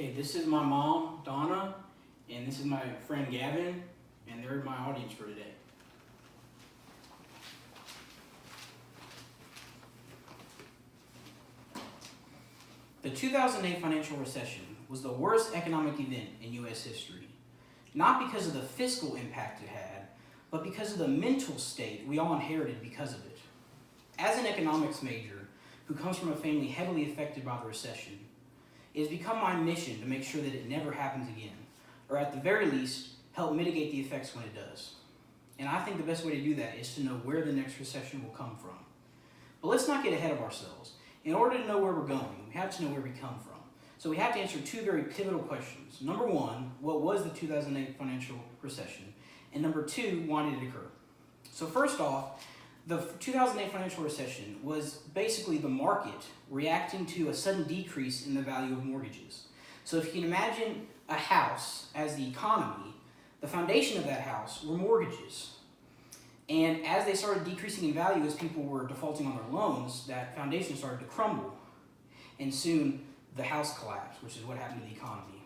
Okay, this is my mom, Donna, and this is my friend Gavin, and they're my audience for today. The 2008 financial recession was the worst economic event in U.S. history, not because of the fiscal impact it had, but because of the mental state we all inherited because of it. As an economics major who comes from a family heavily affected by the recession, it has become my mission to make sure that it never happens again, or at the very least, help mitigate the effects when it does. And I think the best way to do that is to know where the next recession will come from. But let's not get ahead of ourselves. In order to know where we're going, we have to know where we come from. So we have to answer two very pivotal questions. Number one, what was the 2008 financial recession? And number two, why did it occur? So first off, the 2008 financial recession was basically the market reacting to a sudden decrease in the value of mortgages. So if you can imagine a house as the economy, the foundation of that house were mortgages. And as they started decreasing in value, as people were defaulting on their loans, that foundation started to crumble. And soon the house collapsed, which is what happened to the economy.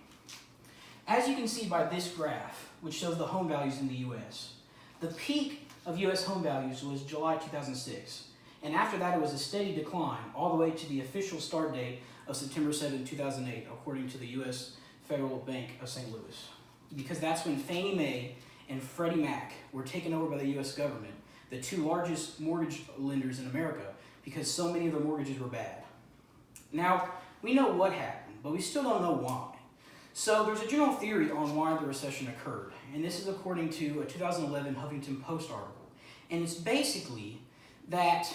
As you can see by this graph, which shows the home values in the U.S., the peak of U.S. home values was July 2006. And after that, it was a steady decline all the way to the official start date of September 7, 2008, according to the U.S. Federal Bank of St. Louis. Because that's when Fannie Mae and Freddie Mac were taken over by the U.S. government, the two largest mortgage lenders in America, because so many of their mortgages were bad. Now, we know what happened, but we still don't know why. So there's a general theory on why the recession occurred, and this is according to a 2011 Huffington Post article. And it's basically that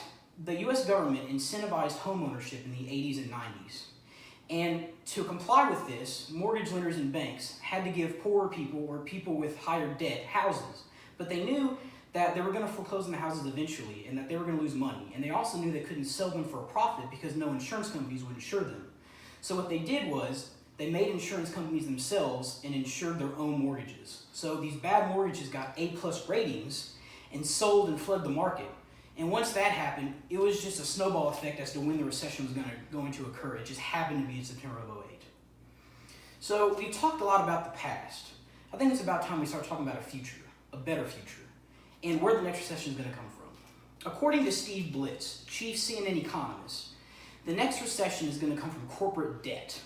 the U.S. government incentivized home ownership in the 80s and 90s. And to comply with this, mortgage lenders and banks had to give poorer people or people with higher debt houses. But they knew that they were going to foreclose on the houses eventually and that they were going to lose money. And they also knew they couldn't sell them for a profit because no insurance companies would insure them. So what they did was they made insurance companies themselves and insured their own mortgages. So these bad mortgages got A+ ratings and sold and flooded the market. And once that happened, it was just a snowball effect as to when the recession was going to occur. It just happened to be in September of 2008. So we talked a lot about the past. I think it's about time we start talking about a future, a better future, and where the next recession is going to come from. According to Steve Blitz, chief CNN economist, the next recession is going to come from corporate debt.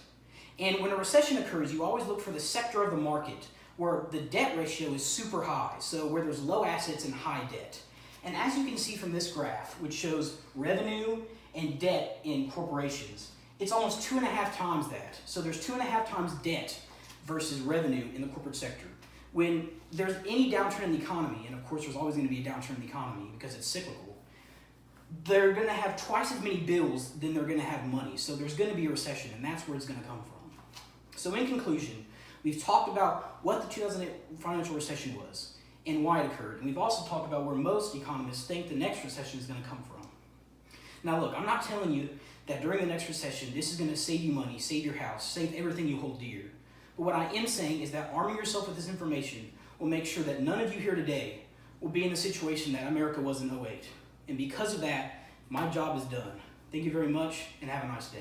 And when a recession occurs, you always look for the sector of the market where the debt ratio is super high, so where there's low assets and high debt. And as you can see from this graph, which shows revenue and debt in corporations, it's almost 2.5 times that. So there's 2.5 times debt versus revenue in the corporate sector. When there's any downturn in the economy, and of course there's always going to be a downturn in the economy because it's cyclical, they're going to have twice as many bills than they're going to have money. So there's going to be a recession, and that's where it's going to come from. So in conclusion, we've talked about what the 2008 financial recession was and why it occurred. And we've also talked about where most economists think the next recession is going to come from. Now look, I'm not telling you that during the next recession, this is going to save you money, save your house, save everything you hold dear. But what I am saying is that arming yourself with this information will make sure that none of you here today will be in the situation that America was in 2008. And because of that, my job is done. Thank you very much, and have a nice day.